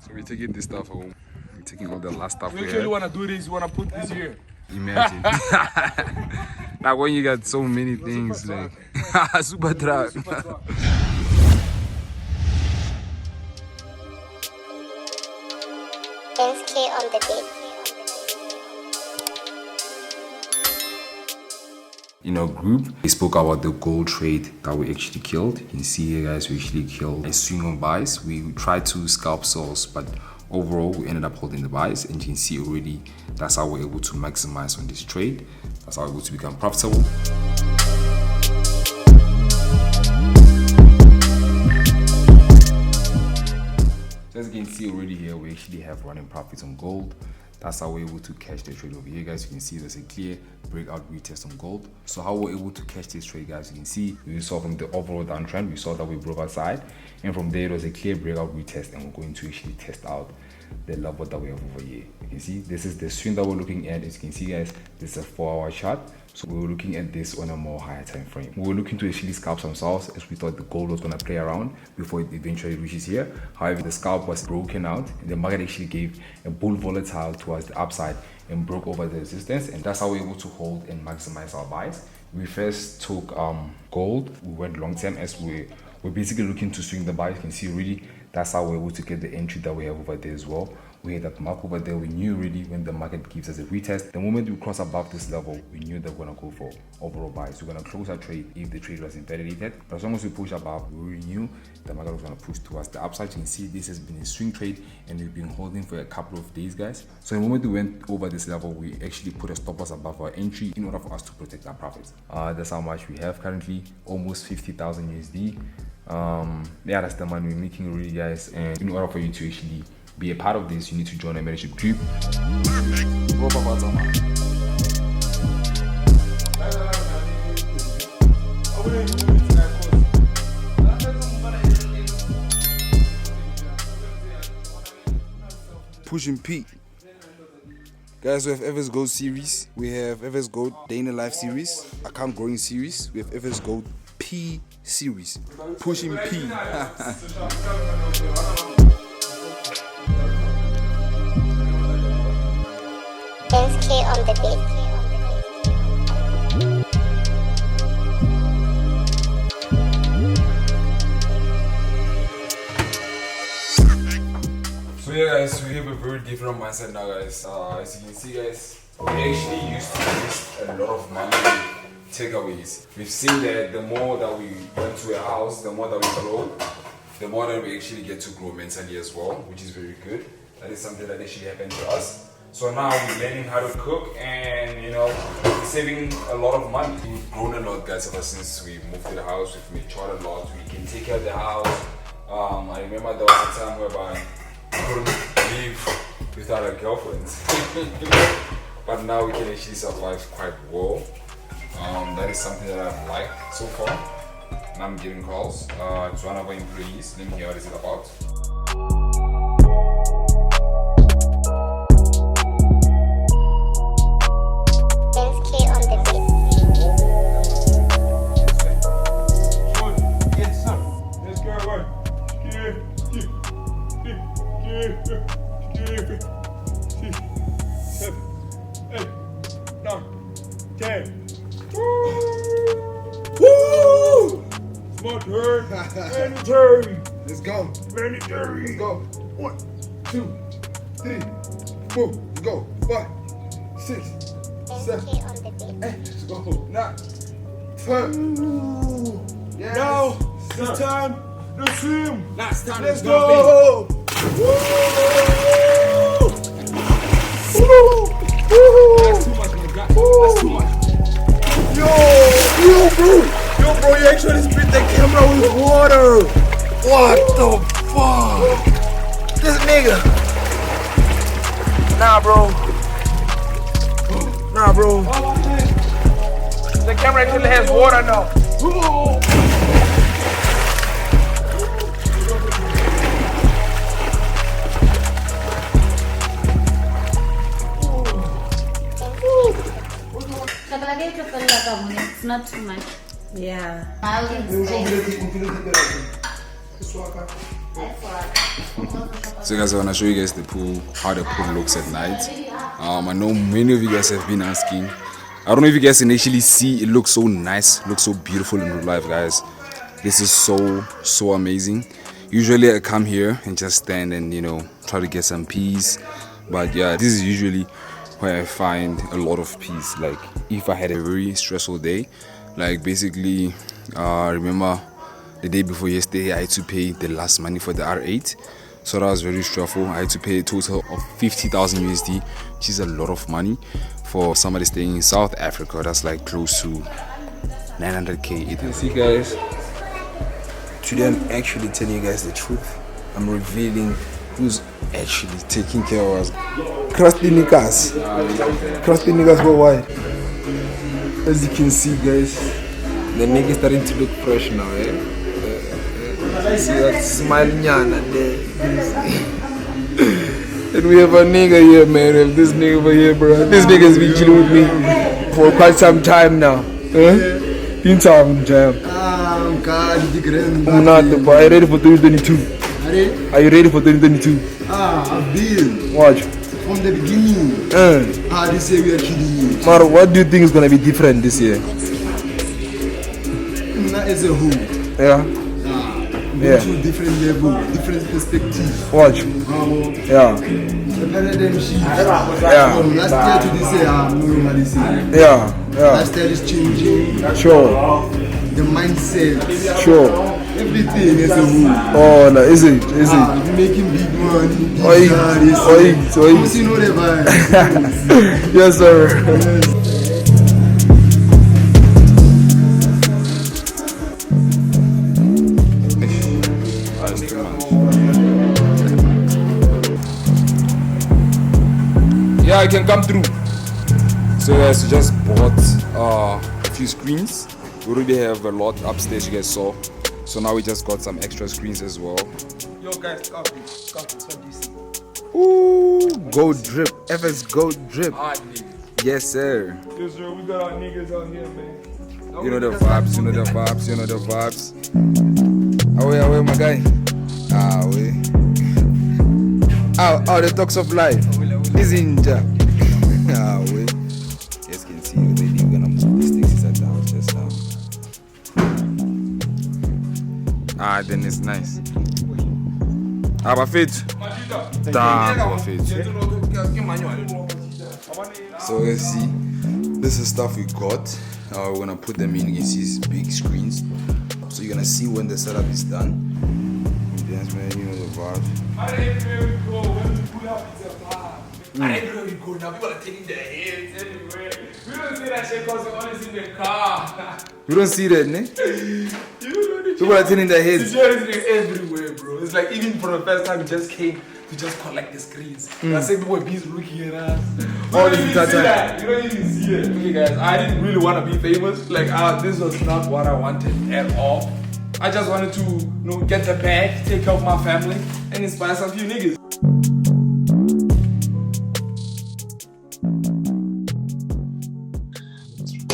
So we're taking this stuff home. We're taking all the last stuff we Make have. sure you want to do this, you want to put this here. Imagine. Like when you got so many things, like super truck. FK on the beat. In our group, we spoke about the gold trade that we actually killed. You can see here, guys, we actually killed a swing on buys. We tried to scalp sells, but overall, we ended up holding the buys. And you can see already, that's how we're able to maximize on this trade. That's how we're able to become profitable. So as you can see already here, we actually have running profits on gold. That's how we're able to catch the trade over here, guys. You can see there's a clear breakout retest on gold. So how we're able to catch this trade, guys, you can see we saw from the overall downtrend, we saw that we broke outside, and from there it was a clear breakout retest, and we're going to actually test out the level that we have over here. You can see this is the swing that we're looking at. As you can see, guys, this is a 4-hour chart. So we were looking at this on a more higher time frame. We were looking to actually scalp some sells as we thought the gold was going to play around before it eventually reaches here. However, the scalp was broken out and the market actually gave a bull volatile towards the upside and broke over the resistance, and that's how we're able to hold and maximize our buys. We first took gold. We went long term as we're basically looking to swing the buys. You can see really that's how we're able to get the entry that we have over there as well. We had that mark over there. We knew really when the market gives us a retest, the moment we cross above this level, we knew that we're gonna go for overall buys. We're gonna close our trade if the trade was invalidated. But as long as we push above, we already knew the market was gonna push towards the upside. You can see this has been a swing trade and we've been holding for a couple of days, guys. So the moment we went over this level, we actually put a stop loss above our entry in order for us to protect our profits. That's how much we have currently, almost 50,000 USD. Yeah, that's the money we're making really, guys. And in order for you to actually be a part of this, you need to join a membership group. Pushing Pete. Guys, we have FS Gold series. We have FS Gold Day in the Life series. Account growing series. We have FS Gold P series. Pushing P. FK on the beat. So yeah, guys, we have a very different mindset now, guys. As you can see, guys, we actually used to waste a lot of money on takeaways. We've seen that the more that we went to a house, the more that we grow, the more that we actually get to grow mentally as well, which is very good. That is something that actually happened to us. So now we're learning how to cook and, you know, saving a lot of money. We've grown a lot, guys, ever since we moved to the house. We've matured a lot. We can take care of the house. I remember there was a time whereby we couldn't live without our girlfriends. But now we can actually survive quite well. That is something that I've liked so far. And I'm getting calls. It's one of our employees. Let me hear what is it about. Mandatory. Let's go. Mandatory. Let's go. 1, 2, 3, 4. Let's go. 5, 6, 7, 8. Let's go. 9, 10. Yes. Now it's time to swim. Last time. Let's go. Woo! That's too much, my God. That's too much. Yo, bro, you actually spit the camera with water. What the fuck? This nigga. Nah, bro. The camera actually has water now. It's not too much. Yeah. I'll So guys, I want to show you guys the pool, how the pool looks at night. I know many of you guys have been asking. I don't know if you guys can actually see, it looks so nice, looks so beautiful in real life, guys. This is so amazing. Usually I come here and just stand and, you know, try to get some peace. But yeah, this is usually where I find a lot of peace. Like if I had a very stressful day, like basically, remember the day before yesterday, I had to pay the last money for the R8. So that was very stressful. I had to pay a total of 50,000 USD, which is a lot of money for somebody staying in South Africa. That's like close to 900k. You see, guys, today I'm actually telling you guys the truth. I'm revealing who's actually taking care of us. Crusty niggas. Crusty niggas, but why? As you can see, guys, the niggas starting to look fresh now, eh? See that smiling yarn and and we have a nigga here, man. We have this nigga over here, bro. This nigga's been chilling with me for quite some time now. In time, jam. I'm not, but are you ready for 2022? Are you ready for 2022? I've been. Watch. From the beginning. This year we are kidding you. Maro, what do you think is gonna be different this year? Not as a whole. Yeah. Yeah. To different level, different perspective. Watch. Yeah. The paradigm shift. Yeah. From last year to this year, no longer this year. Yeah. Lifestyle is changing. Sure. The mindset. Sure. Everything as a whole. Oh, no, is it? Making big money. Oi. You know the vibe. Yes, sir. Yeah, I can come through. So guys, we just bought a few screens. We already have a lot upstairs, you guys saw. So now we just got some extra screens as well. Yo, guys, copy. What do you see? Ooh, gold drip. FS gold drip. Hard niggas. Yes, sir. Yes, sir. We got our niggas out here, man. You know the vibes, you know the vibes, you know the vibes. Away, my guy. Away. The talks of life. Is ninja. Away. Yes, can see you. We're gonna move the sticks inside the house just now. Then it's nice. Abafit. Damn, Abafit. So let's see. This is stuff we got. We're gonna put them in. You can see these big screens. So you're gonna see when the setup is done. Dance, man, you know the vibes. I didn't really go when we pull up. It's a vibe. I didn't really go now. People are taking their heads everywhere. We don't see that shit because we're always in the car. You don't see that, ne? People are turning their heads. It's everywhere, bro. It's like even for the first time we just came to just collect the screens. That's like people were busy looking at us. All You this don't even see time. that. You don't even see it. Okay, guys, I didn't really want to be famous. Like, this was not what I wanted at all. I just wanted to, get the bag, take care of my family, and inspire some few niggas.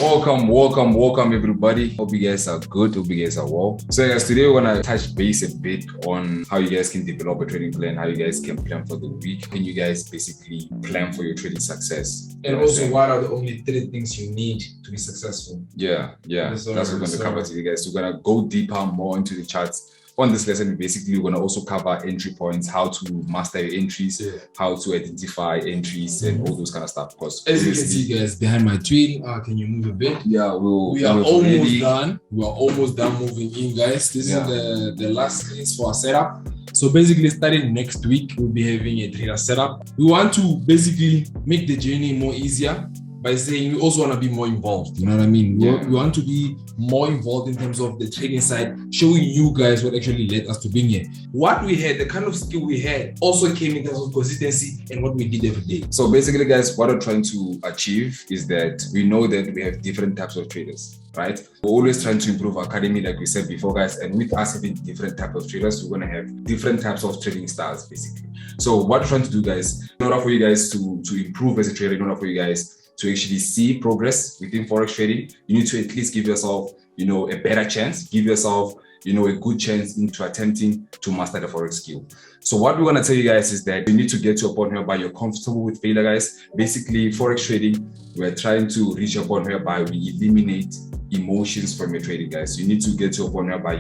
Welcome everybody. Hope you guys are good. Hope you guys are well. So guys, today we're gonna touch base a bit on how you guys can develop a trading plan, how you guys can plan for the week, and you guys basically plan for your trading success. And also, what are the only 3 things you need to be successful? Yeah. That's what we're gonna cover today, guys. We're gonna go deeper more into the charts. On this lesson, basically, we're gonna also cover entry points, how to master your entries, how to identify entries, and all those kind of stuff. Because as you can see, guys, behind my tweet, can you move a bit? Yeah, we are almost done. We are almost done moving in, guys. This is the last screens for our setup. So basically, starting next week, we'll be having a trader setup. We want to basically make the journey more easier by saying we also want to be more involved. You know what I mean? We want to be more involved in terms of the trading side, showing you guys what actually led us to being here. What we had, the kind of skill we had, also came in terms of consistency and what we did every day. So basically, guys, what we're trying to achieve is that we know that we have different types of traders, right? We're always trying to improve our academy, like we said before, guys. And with us having different types of traders, we're going to have different types of trading styles, basically. So what we're trying to do, guys, in order for you guys to improve as a trader, in order for you guys to actually see progress within Forex trading, you need to at least give yourself, a better chance, give yourself a good chance into attempting to master the Forex skill. So what we want to tell you guys is that you need to get to a point whereby you're comfortable with failure, guys. Basically, Forex trading, we're trying to reach a point whereby we eliminate emotions from your trading, guys. You need to get to a point whereby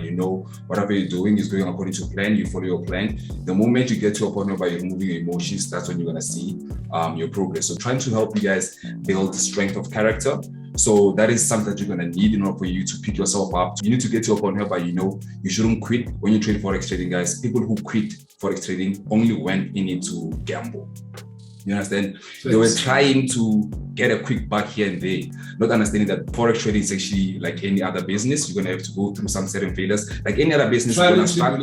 whatever you're doing is going according to plan, you follow your plan. The moment you get to a point whereby you're removing your emotions, that's when you're going to see your progress. So trying to help you guys build strength of character. So that is something that you're going to need in order for you to pick yourself up. You need to get to a point whereby you shouldn't quit when you trade Forex trading, guys. People who quit Forex trading only went in it to gamble. You understand? They were trying to get a quick buck here and there, not understanding that Forex trading is actually like any other business. You're going to have to go through some certain failures. Like any other business, you're going to start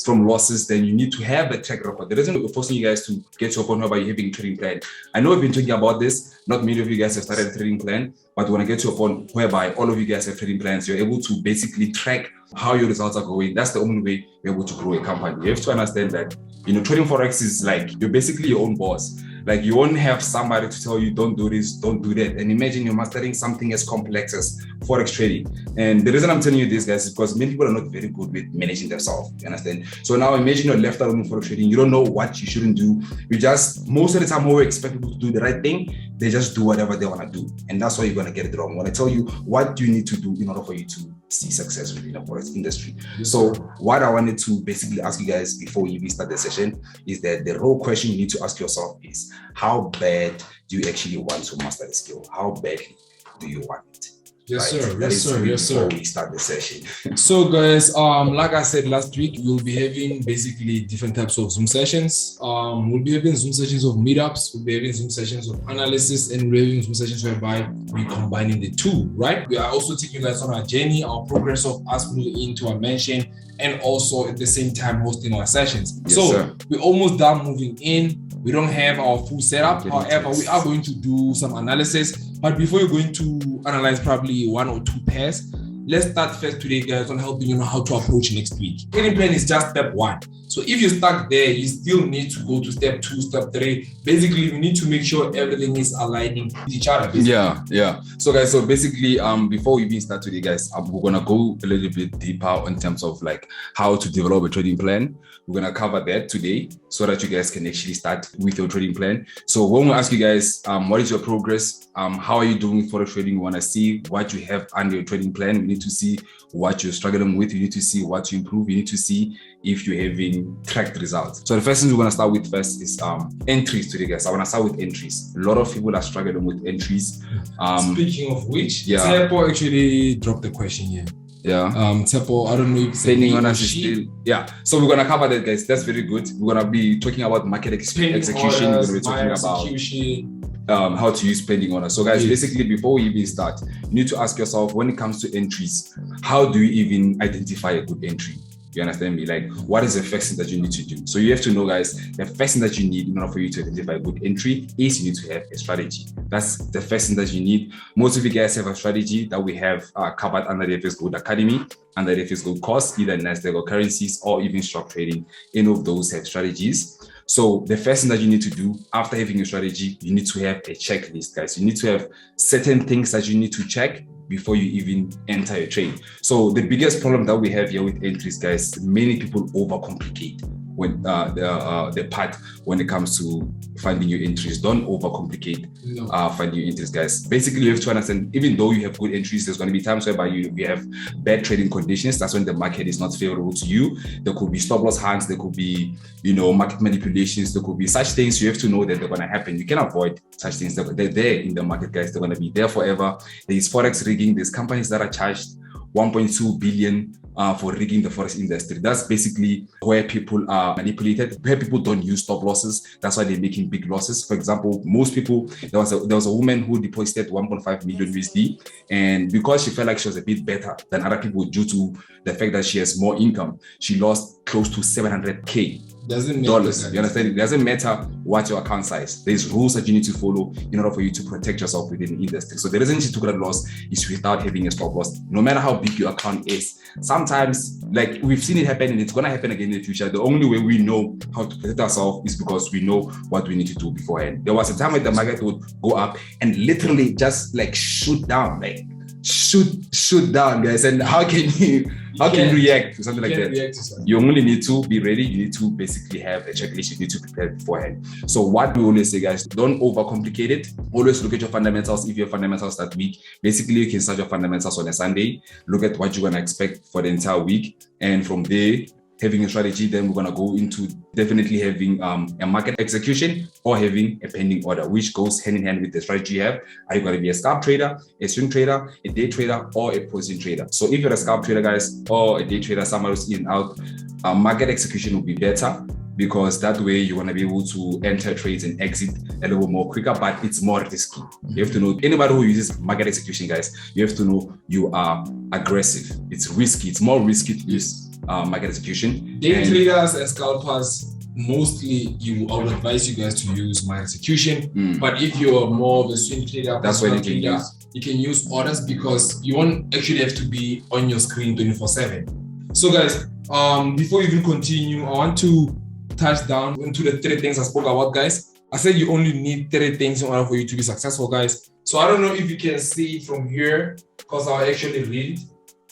from losses. Then you need to have a track record. The reason we're forcing you guys to get to a point whereby you're having a trading plan. I know we've been talking about this. Not many of you guys have started a trading plan, but we want to get to a point whereby all of you guys have trading plans. You're able to basically track how your results are going. That's the only way you're able to grow a company. You have to understand that, trading Forex is like, you're basically your own boss. Like you won't have somebody to tell you, don't do this, don't do that. And imagine you're mastering something as complex as Forex trading. And the reason I'm telling you this, guys, is because many people are not very good with managing themselves. You understand? So now imagine you're left alone in Forex trading. You don't know what you shouldn't do. You just, most of the time, when we expect people to do the right thing, they just do whatever they want to do. And that's why you're going to get it wrong. When I tell you what you need to do in order for you to see success within the Forex industry. So what I wanted to basically ask you guys before we even start the session is that the real question you need to ask yourself is, how bad do you actually want to master the skill? How badly do you want it? Yes, right? sir. Yes, sir. Yes, sir. Before we start the session. So, guys, like I said last week, we'll be having basically different types of Zoom sessions. We'll be having Zoom sessions of meetups. We'll be having Zoom sessions of analysis, and we're having Zoom sessions whereby we're combining the two, right? We are also taking you guys on our journey, our progress of us moving into our mansion, and also at the same time hosting our sessions. Yes, so sir. We're almost done moving in. We don't have our full setup. However, we are going to do some analysis. But before you're going to analyze probably one or two pairs, let's start first today, guys, on helping you know how to approach next week. Trading plan is just step one. So if you're stuck there, you still need to go to step 2, step 3. Basically, we need to make sure everything is aligning with each other. Basically. Yeah. So guys, basically, before we even start today, guys, we're gonna go a little bit deeper in terms of like how to develop a trading plan. We're gonna cover that today so that you guys can actually start with your trading plan. So when we ask you guys, what is your progress? How are you doing with Forex trading? We wanna see what you have under your trading plan. We need to see what you're struggling with. You need to see what you improve. You need to see if you're having tracked results. So the first thing we're gonna start with first is entries today, guys. I wanna start with entries. A lot of people are struggling with entries. Speaking of which, yeah. Tepo actually dropped the question here. Yeah. Tepo, I don't know if spending on us is still, yeah. So we're gonna cover that, guys. That's very good. We're gonna be talking about market execution. We're gonna be talking about how to use spending on us. So guys, basically before we even start, you need to ask yourself, when it comes to entries, how do you even identify a good entry? You understand me? Like, what is the first thing that you need to do? So you have to know, guys, the first thing that you need in order for you to identify a good entry is you need to have a strategy. That's the first thing that you need. Most of you guys have a strategy that we have covered under the FS Gold Academy, under the FS Gold course, either Nasdaq or currencies or even stock trading. Any of those have strategies. So the first thing that you need to do after having a strategy, you need to have a checklist, guys. You need to have certain things that you need to check before you even enter your trade. So the biggest problem that we have here with entries, guys, many people overcomplicate when the part when it comes to finding your entries. Don't overcomplicate finding your entries, guys. Basically, you have to understand, even though you have good entries, there's going to be times whereby you have bad trading conditions. That's when the market is not favorable to you. There could be stop loss hands, there could be, market manipulations, there could be such things. You have to know that they're going to happen. You can avoid such things. They're there in the market, guys. They're going to be there forever. There's Forex rigging. There's companies that are charged 1.2 billion for rigging the Forex industry. That's basically where people are manipulated, where people don't use stop losses. That's why they're making big losses. For example, most people, there was a woman who deposited 1.5 million USD, and because she felt like she was a bit better than other people due to the fact that she has more income, she lost close to $700K. Dollars. You understand? It doesn't matter what your account size. There's rules that you need to follow in order for you to protect yourself within the industry. So the reason she took that loss is without having a stop loss. No matter how big your account is, sometimes, like we've seen it happen and it's gonna happen again in the future. The only way we know how to protect ourselves is because we know what we need to do beforehand. There was a time when the market would go up and literally just like shoot down, guys. And how can you How can you react to something like that? React to something. You only need to be ready. You need to basically have a checklist. You need to prepare beforehand. So what we always say, guys, don't overcomplicate it. Always look at your fundamentals. If your fundamentals that week, basically you can start your fundamentals on a Sunday. Look at what you're gonna expect for the entire week, and from there, having a strategy, then we're gonna go into definitely having a market execution or having a pending order, which goes hand in hand with the strategy you have. Are you gonna be a scalp trader, a swing trader, a day trader, or a position trader? So if you're a scalp trader, guys, or a day trader, somebody who's in and out, market execution will be better, because that way you're gonna be able to enter trades and exit a little more quicker, but it's more risky. You have to know, anybody who uses market execution, guys, you have to know you are aggressive. It's risky. It's more risky to use market execution. Day traders and scalpers, mostly I would advise you guys to use market execution. But if you're more of a swing trader, that's when you can use orders, because you won't actually have to be on your screen 24/7. So guys, before you even continue, I want to touch down into the 3 things I spoke about, guys. I said you only need 3 things in order for you to be successful, guys. So I don't know if you can see it from here, because I'll actually read it.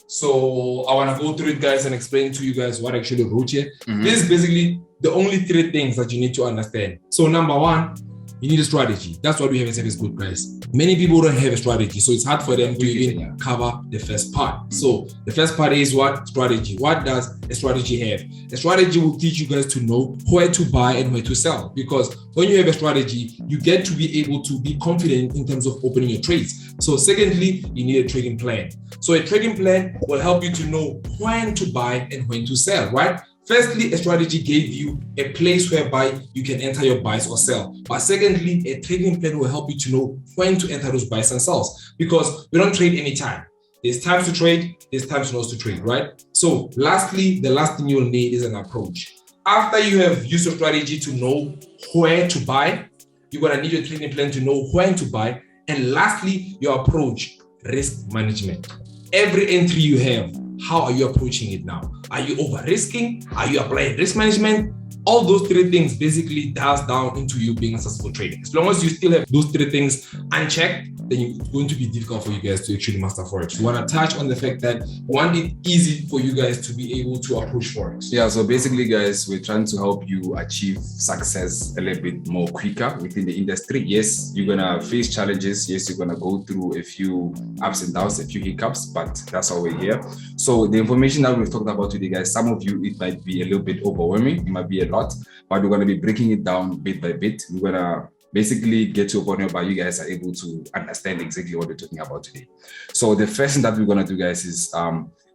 So I want to go through it, guys, and explain to you guys what I actually wrote here. This is basically the only 3 things that you need to understand. So number 1, you need a strategy. That's what we have in Service Good, guys. Many people don't have a strategy, so it's hard for them to even cover the first part. So the first part is what? Strategy. What does a strategy have? A strategy will teach you guys to know where to buy and where to sell, because when you have a strategy, you get to be able to be confident in terms of opening your trades. So secondly, you need a trading plan. So a trading plan will help you to know when to buy and when to sell, right? Firstly, a strategy gave you a place whereby you can enter your buys or sell. But secondly, a trading plan will help you to know when to enter those buys and sells, because we don't trade anytime. There's times to trade, there's times not to trade, right? So lastly, the last thing you'll need is an approach. After you have used your strategy to know where to buy, you're gonna need your trading plan to know when to buy. And lastly, your approach, risk management. Every entry you have, how are you approaching it now? Are you over risking? Are you applying risk management? All those 3 things basically dials down into you being a successful trader. As long as you still have those 3 things unchecked, then it's going to be difficult for you guys to actually master Forex. We want to touch on the fact that we want it easy for you guys to be able to approach Forex. Yeah, so basically, guys, we're trying to help you achieve success a little bit more quicker within the industry. Yes, you're going to face challenges. Yes, you're going to go through a few ups and downs, a few hiccups, but that's how we're here. So the information that we've talked about today, guys, some of you, it might be a little bit overwhelming. It might be a lot, but we're going to be breaking it down bit by bit. We're going to basically get to a point where you guys are able to understand exactly what we're talking about today. So the first thing that we're going to do, guys, is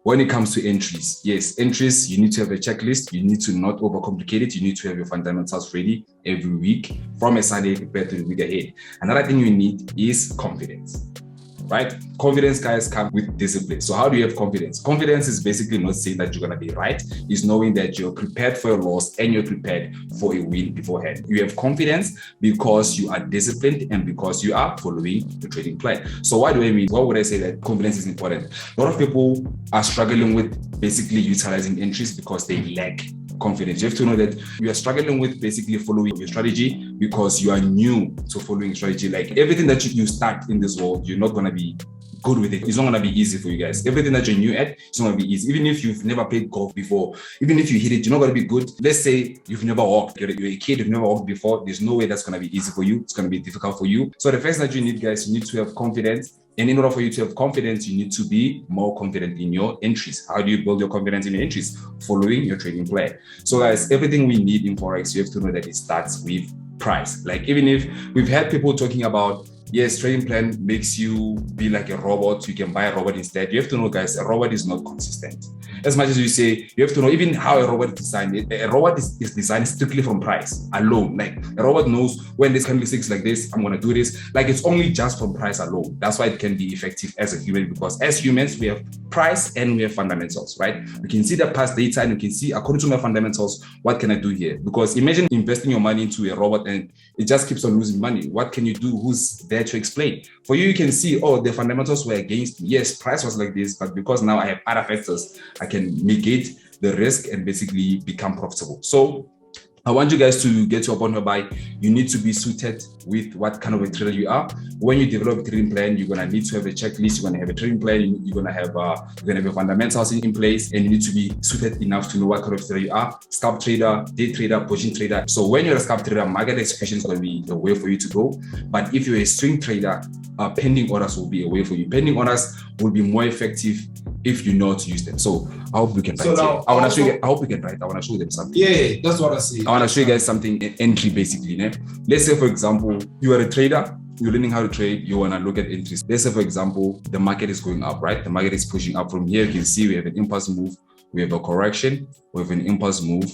when it comes to entries, yes, entries, you need to have a checklist. You need to not overcomplicate it. You need to have your fundamentals ready every week from a Sunday prepared to the week ahead. Another thing you need is confidence. Right? Confidence, guys, comes with discipline. So how do you have confidence? Confidence is basically not saying that you're going to be right. It's knowing that you're prepared for your loss and you're prepared for a win beforehand. You have confidence because you are disciplined and because you are following the trading plan. So what do I mean? Why would I say that confidence is important? A lot of people are struggling with basically utilizing entries because they lack confidence. You have to know that you are struggling with basically following your strategy because you are new to following strategy. Like everything that you start in this world, you're not going to be good with it. It's not going to be easy for you guys. Everything that you're new at, it's not going to be easy. Even if you've never played golf before, even if you hit it, you're not going to be good. Let's say you've never walked. You're a kid, you've never walked before. There's no way that's going to be easy for you. It's going to be difficult for you. So the first thing that you need, guys, you need to have confidence. And in order for you to have confidence, you need to be more confident in your entries. How do you build your confidence in your entries? Following your trading plan. So guys, everything we need in Forex, you have to know that it starts with price. Like even if we've had people talking about, yes, trading plan makes you be like a robot. You can buy a robot instead. You have to know, guys, a robot is not consistent. As much as you say, you have to know even how a robot is designed. A robot is designed strictly from price alone. Like a robot knows when this candlestick is like this, I'm going to do this. Like it's only just from price alone. That's why it can be effective as a human, because as humans, we have price and we have fundamentals, right? We can see the past data and you can see, according to my fundamentals, what can I do here? Because imagine investing your money into a robot and it just keeps on losing money. What can you do? Who's there to explain? For you, you can see, oh, the fundamentals were against me. Yes, price was like this, but because now I have other factors, I can negate the risk and basically become profitable. So I want you guys to get to a point whereby you need to be suited with what kind of a trader you are. When you develop a trading plan, you're gonna need to have a checklist. You're gonna have a trading plan. You're gonna have your fundamentals in place, and you need to be suited enough to know what kind of trader you are. Scalp trader, day trader, position trader. So when you're a scalp trader, market execution is gonna be the way for you to go. But if you're a swing trader, pending orders will be a way for you. Pending orders will be more effective if you know how to use them. So I hope we can write. now, I want to show you. I hope we can write. I want to show them something. Yeah, that's what I see. I want to show you guys something, an entry basically. Let's say, for example, you are a trader, you're learning how to trade, you want to look at entries. Let's say, for example, the market is going up, right? The market is pushing up. From here, you can see we have an impulse move, we have a correction, we have an impulse move,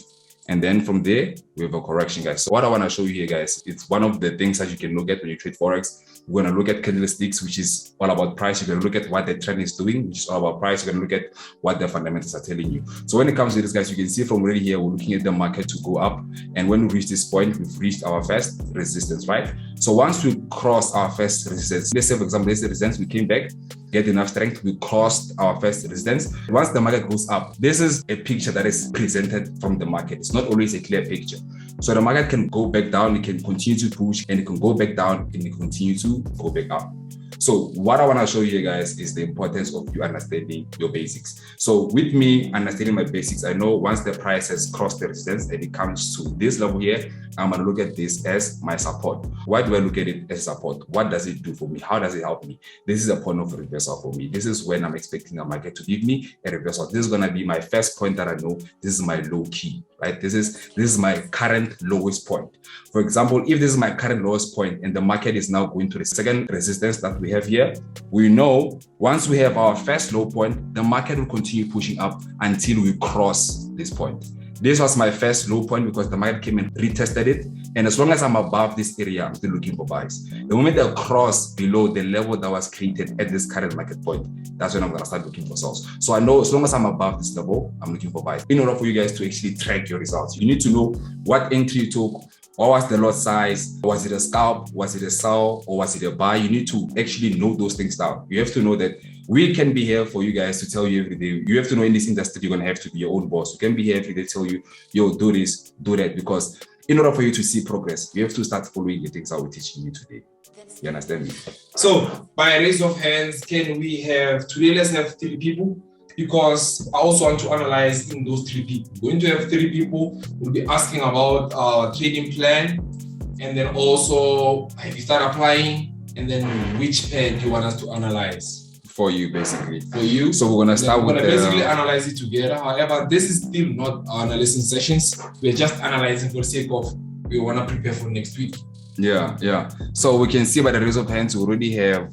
and then from there, we have a correction, guys. So what I want to show you here, guys, it's one of the things that you can look at when you trade Forex. We're going to look at candlesticks, which is all about price. You're going to look at what the trend is doing, which is all about price. You're going to look at what the fundamentals are telling you. So when it comes to this, guys, you can see from already here, we're looking at the market to go up. And when we reach this point, we've reached our first resistance, right? So once we cross our first resistance, let's say, for example, this is the resistance, we came back, get enough strength, we crossed our first resistance. Once the market goes up, this is a picture that is presented from the market. It's not always a clear picture. So the market can go back down, it can continue to push, and it can go back down, and it continue to go back up. So what I want to show you guys is the importance of you understanding your basics. So with me understanding my basics, I know once the price has crossed the resistance and it comes to this level here, I'm going to look at this as my support. Why do I look at it as support? What does it do for me? How does it help me? This is a point of reversal for me. This is when I'm expecting the market to give me a reversal. This is going to be my first point that I know. This is my low key, right? This is my current lowest point. For example, if this is my current lowest point and the market is now going to the second resistance that we have here, we know once we have our first low point, the market will continue pushing up until we cross this point. This was my first low point because the market came and retested it. And as long as I'm above this area, I'm still looking for buys. The moment I cross below the level that was created at this current market point, that's when I'm going to start looking for sells. So I know as long as I'm above this level, I'm looking for buys. In order for you guys to actually track your results, you need to know what entry you took. What was the lot size? Was it a scalp? Was it a sell? Or was it a buy? You need to actually know those things down. You have to know that we can be here for you guys to tell you every day. You have to know in this industry, you're going to have to be your own boss. You can be here every day to tell you, yo, do this, do that. Because in order for you to see progress, you have to start following the things I will teaching you today. You understand me? So by a raise of hands, can we have, today let's have 3 people. Because I also want to analyze in those 3 people. We're going to have 3 people. We'll be asking about our trading plan, and then also have you started applying, and then which pair do you want us to analyze? For you, basically. For you. So we're gonna start with basically analyze it together. However, this is still not our analysis sessions. We're just analyzing for the sake of we want to prepare for next week. Yeah. So we can see by the raise of hands, we already have.